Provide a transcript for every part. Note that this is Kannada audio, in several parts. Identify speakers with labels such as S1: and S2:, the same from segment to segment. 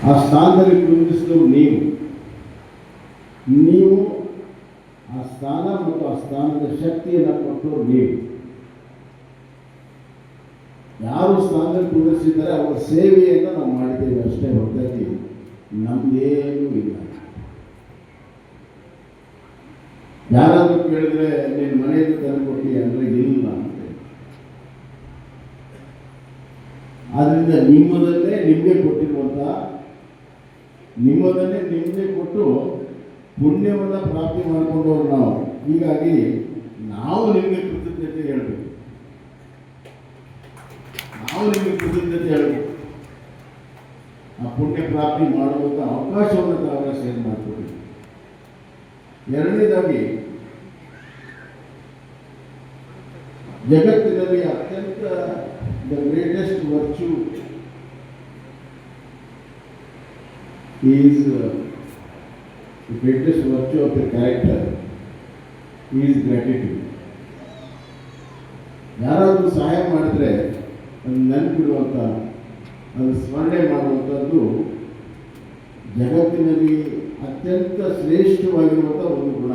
S1: ಆ ಸ್ಥಾನದಲ್ಲಿ ಕುಂದಿಸಿದವರು ನೀವು ಆ ಸ್ಥಾನ ಮತ್ತು ಆ ಸ್ಥಾನದ ಶಕ್ತಿಯನ್ನು ಕೊಟ್ಟವರು ನೀವು. ಯಾರು ಸ್ಥಾನದಲ್ಲಿ ಕುಂದಿಸಿದ್ದಾರೆ ಅವರ ಸೇವೆಯನ್ನು ನಾವು ಮಾಡಿದ್ದೇವೆ ಅಷ್ಟೇ ಹೊರತಾಗಿ ನಮ್ದೇನೂ ಇಲ್ಲ. ಯಾರಾದರೂ ಕೇಳಿದ್ರೆ ನೀನು ಮನೆಯಲ್ಲಿ ತಂದು ಕೊಟ್ಟಿ ಅಂದರೆ ಇಲ್ಲ ಅಂತ. ಆದ್ದರಿಂದ ನಿಮ್ಮದನ್ನೇ ನಿಮಗೆ ಕೊಟ್ಟಿರುವಂಥ ನಿಮ್ಮದನ್ನೇ ನಿಮಗೆ ಕೊಟ್ಟು ಪುಣ್ಯವನ್ನು ಪ್ರಾಪ್ತಿ ಮಾಡಿಕೊಂಡವರು ನಾವು. ಹೀಗಾಗಿ ನಾವು ನಿಮಗೆ ಕೃತಜ್ಞತೆ ಹೇಳಬೇಕು, ಹೇಳಬೇಕು. ಆ ಪುಣ್ಯ ಪ್ರಾಪ್ತಿ ಮಾಡುವಂಥ ಅವಕಾಶವನ್ನು ತಾವೆಲ್ಲ ಶೇರ್ ಮಾಡಿಕೊಡಿ. ಎರಡನೇದಾಗಿ, ಜಗತ್ತಿನಲ್ಲಿ ಅತ್ಯಂತ the greatest virtue is the greatest virtue of the character is gratitude. ಯಾರಾದರೂ ಸಹಾಯ ಮಾಡಿದ್ರೆ ಅದು ನೆನಪಿಡುವಂಥ, ಅದು ಸ್ಮರಣೆ ಮಾಡುವಂಥದ್ದು ಜಗತ್ತಿನಲ್ಲಿ ಅತ್ಯಂತ ಶ್ರೇಷ್ಠವಾಗಿರುವಂಥ ಒಂದು ಗುಣ.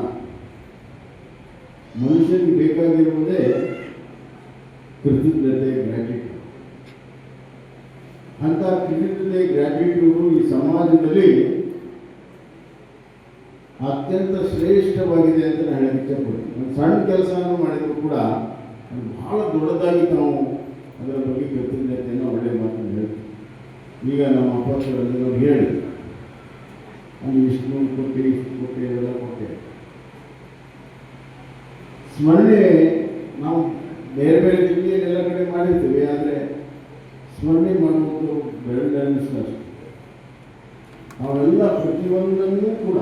S1: ಮನುಷ್ಯನಿಗೆ ಬೇಕಾಗಿರುವುದೇ ಕೃತಜ್ಞತೆ, ಗ್ರ್ಯಾಟಿಟ್ಯೂಡ್. ಅಂಥ ಕೃತಜ್ಞತೆ, ಗ್ರ್ಯಾಟಿಟ್ಯೂಡು ಈ ಸಮಾಜದಲ್ಲಿ ಅತ್ಯಂತ ಶ್ರೇಷ್ಠವಾಗಿದೆ ಅಂತ ನಾನು ಹೇಳಕ್ಕೆ ಇಷ್ಟಪಡ್ತೀನಿ. ಒಂದು ಸಣ್ಣ ಕೆಲಸವನ್ನು ಮಾಡಿದರೂ ಕೂಡ ಅದು ಬಹಳ ದೊಡ್ಡದಾಗಿ ನಾವು ಅದರ ಬಗ್ಗೆ ಕೃತಜ್ಞತೆಯನ್ನು ಒಳ್ಳೆಯ ಮಾತನ್ನು ಹೇಳ್ತೀವಿ. ಈಗ ನಮ್ಮ ಅಪ್ಪಂದಿರು ಹೇಳಿ ಅಲ್ಲಿ ಇಷ್ಟು ಕೊಟ್ಟೆ ಇವೆಲ್ಲ ಕೊಟ್ಟೆ. ಸ್ಮರಣೆ ನಾವು ಬೇರೆ ಬೇರೆ ಜಿಲ್ಲೆಯಲ್ಲಿ ಎಲ್ಲ ಕಡೆ ಮಾಡಿರ್ತೀವಿ, ಆದರೆ ಸ್ಮರಣೆ ಮಾಡುವುದು ಬೆರಳಿನಷ್ಟು ಅಷ್ಟೆ. ಅವೆಲ್ಲ ಪ್ರತಿಯೊಂದನ್ನೂ ಕೂಡ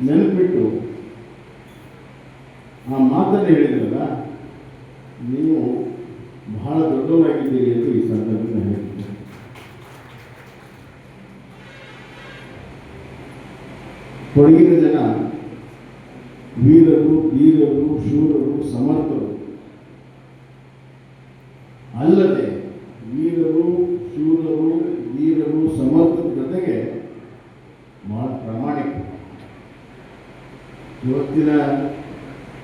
S1: ನೆನಪಿಟ್ಟು ಆ ಮಾತನ್ನು ಹೇಳಿದ್ರಲ್ಲ, ನೀವು ಬಹಳ ದೊಡ್ಡವರಾಗಿದ್ದೀರಿ ಎಂದು ಈ ಸಂದರ್ಭದಲ್ಲಿ ಹೇಳ್ತೀನಿ. ಕೊಡಗಿನ ಜನ ವೀರರು, ಧೀರರು, ಶೂರರು, ಸಮರ್ಥರು. ಅಲ್ಲದೆ ವೀರರು, ಶೂರರು, ಧೀರರು, ಸಮರ್ಥರ ಜೊತೆಗೆ ಬಹಳ ಪ್ರಾಮಾಣಿಕರು. ಇವತ್ತಿನ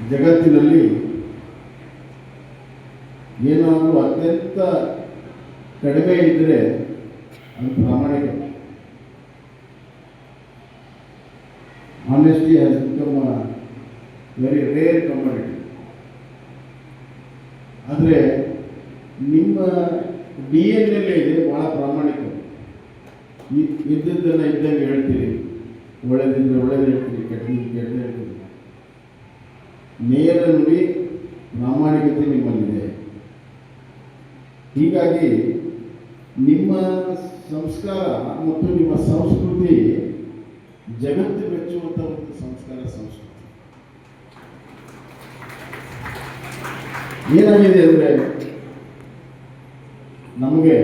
S1: ಜಗತ್ತಿನಲ್ಲಿ ಏನಾದರೂ ಅತ್ಯಂತ ಕಡಿಮೆ ಇದ್ದರೆ ಅದು ಪ್ರಾಮಾಣಿಕ. Honesty has become a very rare commodity. ಆದರೆ ನಿಮ್ಮ DNA ಇದೆ ಭಾಳ ಪ್ರಾಮಾಣಿಕ. ಇದ್ದದ್ದನ್ನು ಇದ್ದಂಗೆ ಹೇಳ್ತೀರಿ, ಒಳ್ಳೆದಿದ್ರೆ ಒಳ್ಳೆದು ಹೇಳ್ತೀರಿ, ಕೆಟ್ಟದಿದ್ರೆ ಕೆಟ್ಟ ಹೇಳ್ತೀರಿ. ನೇರ ನುಡಿ, ಪ್ರಾಮಾಣಿಕತೆ ನಿಮ್ಮಲ್ಲಿದೆ. ಹೀಗಾಗಿ ನಿಮ್ಮ ಸಂಸ್ಕಾರ ಮತ್ತು ನಿಮ್ಮ ಸಂಸ್ಕೃತಿ ಜಗತ್ತು ಮೆಚ್ಚುವಂಥ ಒಂದು ಸಂಸ್ಕಾರ, ಸಂಸ್ಕೃತಿ. ಏನಾಗಿದೆ ಅಂದರೆ ನಮಗೆ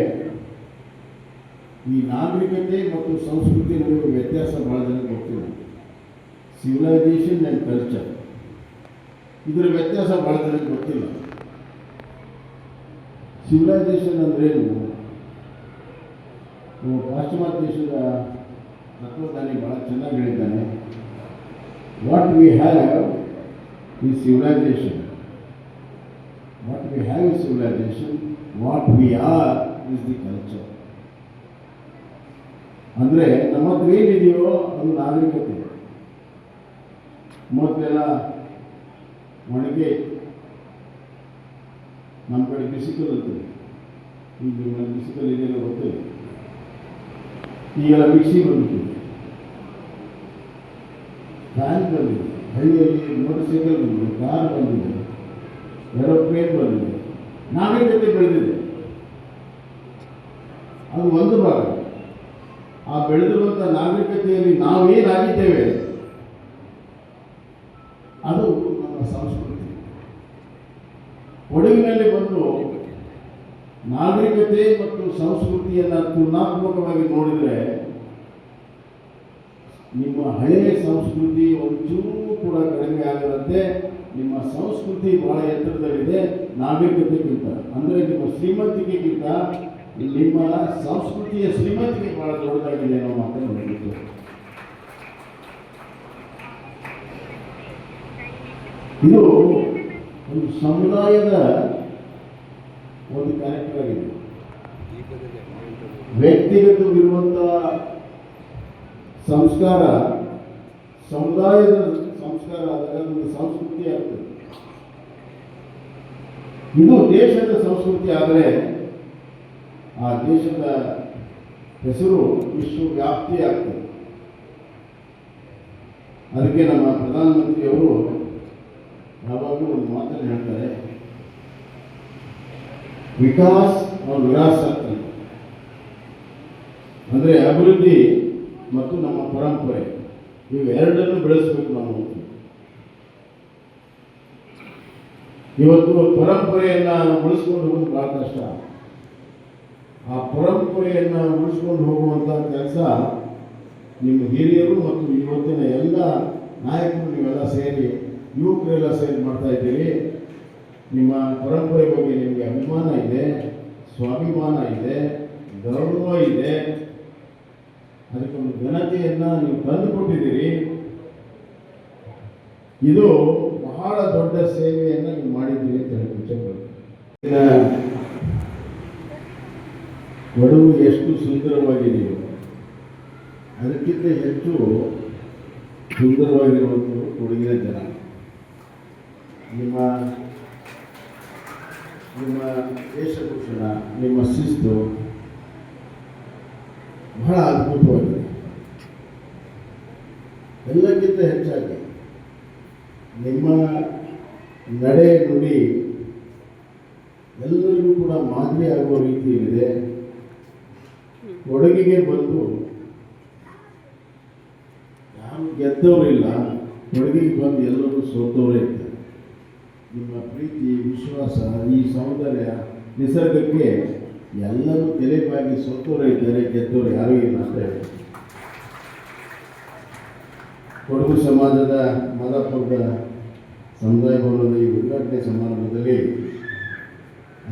S1: ಈ ನಾಗರಿಕತೆ ಮತ್ತು ಸಂಸ್ಕೃತಿ ನಡುವೆ ವ್ಯತ್ಯಾಸ ಭಾಳ ಜನ ಗೊತ್ತಿಲ್ಲ. ಸಿವಿಲೈಸೇಷನ್ ಆ್ಯಂಡ್ ಕಲ್ಚರ್, ಇದರ ವ್ಯತ್ಯಾಸ ಭಾಳ ಜನಕ್ಕೆ ಗೊತ್ತಿಲ್ಲ. ಸಿವಿಲೈಸೇಷನ್ ಅಂದ್ರೇನು? ಪಾಶ್ಚಿಮಾತ್ಯ ದೇಶದ ತತ್ವಜ್ಞಾನಿ ಭಾಳ ಚೆನ್ನಾಗಿ ಹೇಳಿದ್ದಾನೆ. What we have is civilisation, what we have is civilisation, what we are is the culture. ಅಂದರೆ ನಮ್ಮ ಹತ್ರ ಏನಿದೆಯೋ ಅದು ನಾಗರಿಕತೆ. ಮೊದಲೆಲ್ಲ ಒಣಗೆ ನಮ್ಮ ಕಡೆ ಬಿಸಿಕಲ್ ಇರ್ತದೆ, ಈಗ ಬಿಸಿಕಲ್ ಇದೆಯಲ್ಲ ಗೊತ್ತಿಲ್ಲ. ಈಗೆಲ್ಲ ಮಿಕ್ಸಿ ಬಂದಿದೆ, ಫ್ಯಾನ್ ಬಂದಿದೆ, ಹಳ್ಳಿಯಲ್ಲಿ ಮೋಟರ್ ಸೈಕಲ್ ಬಂದಿದೆ, ಕಾರ್ ಬಂದಿದೆ, ಏರೋಪ್ಲೇನ್ ಬಂದಿದೆ, ನಾಗರಿಕತೆ ಬೆಳೆದಿದೆ. ಅದು ಒಂದು ಭಾಗ. ಆ ಬೆಳೆದಿರುವಂಥ ನಾಗರಿಕತೆಯಲ್ಲಿ ನಾವೇನಾಗಿದ್ದೇವೆ ಅದು ನಮ್ಮ ಸಂಸ್ಕೃತಿ. ಕೊಡಗಿನಲ್ಲಿ ಬಂದು ನಾಗರಿಕತೆ ಮತ್ತು ಸಂಸ್ಕೃತಿಯನ್ನು ತುಲನಾತ್ಮಕವಾಗಿ ನೋಡಿದರೆ ನಿಮ್ಮ ಹಳೆಯ ಸಂಸ್ಕೃತಿ ಒಂಚೂರು ಕೂಡ ಕಡಿಮೆ ಆಗದಂತೆ ನಿಮ್ಮ ಸಂಸ್ಕೃತಿ ಬಹಳ ಎತ್ತರದಲ್ಲಿದೆ ನಾಗರಿಕತೆಗಿಂತ. ಅಂದರೆ ನಿಮ್ಮ ಶ್ರೀಮಂತಿಕೆಗಿಂತ ನಿಮ್ಮ ಸಂಸ್ಕೃತಿಯ ಶ್ರೀಮಂತಿಕೆ ಬಹಳ ದೊಡ್ಡದಾಗಿದೆ ಅನ್ನೋ ಮಾತನ್ನು ನೋಡಿದ್ದು. ಇದು ಒಂದು ಸಮುದಾಯದ ಒಂದು ಕ್ಯಾರೆಕ್ಟರ್ ಆಗಿದೆ. ವ್ಯಕ್ತಿಗತವಿರುವಂಥ ಸಂಸ್ಕಾರ ಸಮುದಾಯದ ಸಂಸ್ಕಾರ ಆದಾಗ ಒಂದು ಸಂಸ್ಕೃತಿ ಆಗ್ತದೆ. ಇದು ದೇಶದ ಸಂಸ್ಕೃತಿ ಆದರೆ ಆ ದೇಶದ ಹೆಸರು ವಿಶ್ವವ್ಯಾಪ್ತಿ ಆಗ್ತದೆ. ಅದಕ್ಕೆ ನಮ್ಮ ಪ್ರಧಾನಮಂತ್ರಿಯವರು ಯಾವಾಗಲೂ ಒಂದು ಮಾತನ್ನು ಹೇಳ್ತಾರೆ, ವಿಕಾಸ್ और ವಿರಾಸತ್ ಅಂದರೆ ಅಭಿವೃದ್ಧಿ ಮತ್ತು ನಮ್ಮ ಪರಂಪರೆ ಇವೆರಡನ್ನು ಬೆಳೆಸಬೇಕು ನಾವು. ಇವತ್ತು ಪರಂಪರೆಯನ್ನು ಉಳಿಸ್ಕೊಂಡು ಹೋಗೋದು ಬಹಳ ಕಷ್ಟ. ಆ ಪರಂಪರೆಯನ್ನು ಉಳಿಸ್ಕೊಂಡು ಹೋಗುವಂಥ ಕೆಲಸ ನಿಮ್ಮ ಹಿರಿಯರು ಮತ್ತು ಇವತ್ತಿನ ಎಲ್ಲ ನಾಯಕರು ನೀವೆಲ್ಲ ಸೇರಿ ಯುವಕರೆಲ್ಲ ಸೇರಿ ಮಾಡ್ತಾ ಇದ್ದೀರಿ. ನಿಮ್ಮ ಪರಂಪರೆ ಬಗ್ಗೆ ನಿಮಗೆ ಅಭಿಮಾನ ಇದೆ, ಸ್ವಾಭಿಮಾನ ಇದೆ, ಗೌರವ ಇದೆ. ಅದಕ್ಕೊಂದು ಘನತೆಯನ್ನು ನೀವು ತಂದುಕೊಟ್ಟಿದ್ದೀರಿ. ಇದು ಬಹಳ ದೊಡ್ಡ ಸೇವೆಯನ್ನು ನೀವು ಮಾಡಿದ್ದೀರಿ ಅಂತ ಹೇಳಿ ಇಷ್ಟಪಡ್ತೀನಿ. ಒಡವು ಎಷ್ಟು ಸುಂದರವಾಗಿದೆಯೋ ಅದಕ್ಕಿಂತ ಹೆಚ್ಚು ಸುಂದರವಾಗಿರುವಂಥವರು ಕೊಡಗಿನ ಜನ. ನಿಮ್ಮ ವೇಷಭೂಷಣ, ನಿಮ್ಮ ಶಿಸ್ತು ಬಹಳ ಅದ್ಭುತವಾಗಿದೆ. ಎಲ್ಲಕ್ಕಿಂತ ಹೆಚ್ಚಾಗಿ ನಿಮ್ಮ ನಡೆ ನುಡಿ ಎಲ್ಲರಿಗೂ ಕೂಡ ಮಾದರಿ ಆಗುವ ರೀತಿಯಲ್ಲಿದೆ. ಕೊಡಗಿಗೆ ಬಂದು ಯಾರು ಗೆದ್ದವರಿಲ್ಲ, ಕೊಡಗಿಗೆ ಬಂದು ಎಲ್ಲರೂ ಸೋತವರೇ ಇದ್ದಾರೆ. ನಿಮ್ಮ ಪ್ರೀತಿ, ವಿಶ್ವಾಸ, ಈ ಸೌಂದರ್ಯ, ನಿಸರ್ಗಕ್ಕೆ ಎಲ್ಲರೂ ತೆಲೆಬಾಗಿ ಸೋತವರೇ ಇದ್ದಾರೆ, ಗೆದ್ದವರು ಯಾರೂ ಇಲ್ಲ ಅಂತ ಹೇಳಿ ಕೊಡಗು ಸಮಾಜದ ಮಾದಾಪುರದ ಸಮುದಾಯ ಭವನದ ಈ ಉದ್ಘಾಟನೆ ಸಮಾರಂಭದಲ್ಲಿ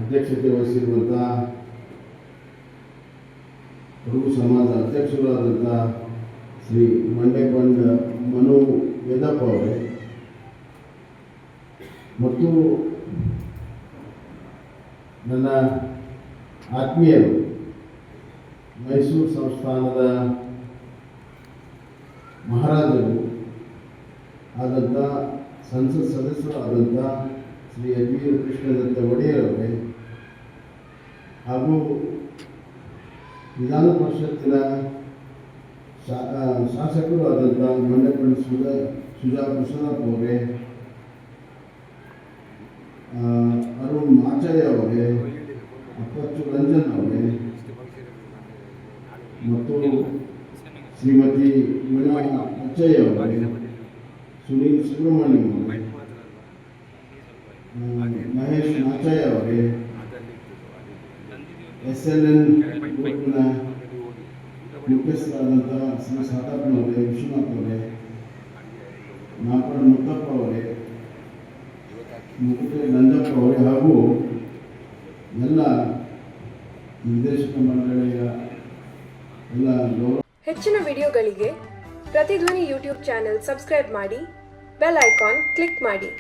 S1: ಅಧ್ಯಕ್ಷತೆ ವಹಿಸಿರುವಂಥ ಕೊಡಗು ಸಮಾಜದ ಅಧ್ಯಕ್ಷರಾದಂಥ ಶ್ರೀ ಮಂಡ್ಯಕೊಂಡ ಮನು ವೇದಪ್ಪ ಅವರೇ ಮತ್ತು ನನ್ನ ಆತ್ಮೀಯರು ಮೈಸೂರು ಸಂಸ್ಥಾನದ ಮಹಾರಾಜರು ಆದಂಥ ಸಂಸತ್ ಸದಸ್ಯರು ಆದಂಥ ಶ್ರೀ ಅಜ್ಮೀರ್ ಕೃಷ್ಣದತ್ತ ಒಡೆಯರ್ ಅವರೇ ಹಾಗೂ ವಿಧಾನ ಪರಿಷತ್ತಿನ ಶಾಸಕರು ಆದಂಥ ಮಂಡ್ಯಕೊಂಡ ಸುಜಾ ಕೃಷ್ಣಪ್ಪ ಅವರೇ, ಅರುಣ್ ಮಾಚಾರ್ಯ ಅವರೇ, ಅಪ್ಪಚ್ಚು ರಂಜನ್ ಅವರೇ ಮತ್ತು ಶ್ರೀಮತಿ ಮೀನಾ ಅಚ್ಚಯ್ಯ ಅವರೇ, ಸುನೀಲ್ ಸುಬ್ರಹ್ಮಣ್ಯಂ ಅವರೇ, ಮಹೇಶ್ ಮಾಚಾರ್ಯ ಅವರೇ, SLN ಗ್ರೂಪ್ನ ಮುಖ್ಯಸ್ಥರಾದಂಥ ಶ್ರೀ ಸಾತಾಪನವರೇ, ವಿಶ್ವನಾಥ್ ಅವರೇ, ನಾಪಡ ಮುತ್ತಪ್ಪ ಅವರೇ, ಮುಕುಟೆ ನಂಜಪ್ಪ ಅವರೇ ಹಾಗೂ ಎಲ್ಲ ನಿರ್ದೇಶಕ ಮಂಡಳಿಯ ಎಲ್ಲ ಗೌರವ.
S2: ಹೆಚ್ಚಿನ ವಿಡಿಯೋಗಳಿಗೆ ಪ್ರತಿಧ್ವನಿ ಯೂಟ್ಯೂಬ್ ಚಾನೆಲ್ ಸಬ್ಸ್ಕ್ರೈಬ್ ಮಾಡಿ, ಬೆಲ್ ಐಕಾನ್ ಕ್ಲಿಕ್ ಮಾಡಿ.